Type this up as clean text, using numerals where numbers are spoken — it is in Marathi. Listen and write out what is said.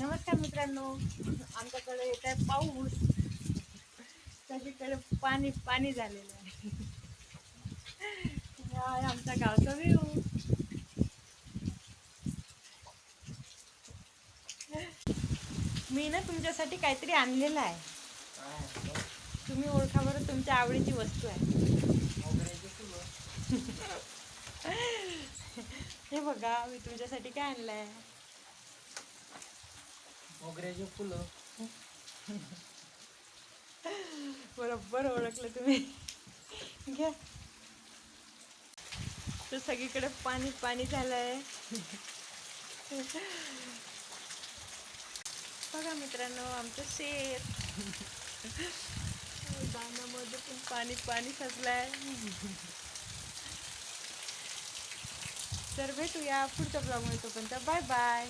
नमस्कार मित्रांनो, आमच्याकडे येत आहे पाऊस. सगळीकडे पाणी पाणी झालेलं आहे. हा आहे आमचा गावचा व्ह्यू. मी ना तुमच्यासाठी काहीतरी आणलेलं आहे. तुम्ही ओळखा बरं, तुमच्या आवडीची वस्तू आहे. हे बघा, मी तुमच्यासाठी काय आणलं आहे. मोगऱ्याची फुलं. बरोबर ओळखलं तुम्ही. घ्या. तर सगळीकडे पाणी पाणी झालंय. बघा मित्रांनो, आमचं शेत. दाण्यामध्ये पण पाणी पाणी साचलंय. तर भेटूया पुढच्या ब्लॉगमध्ये. तोपर्यंत बाय बाय.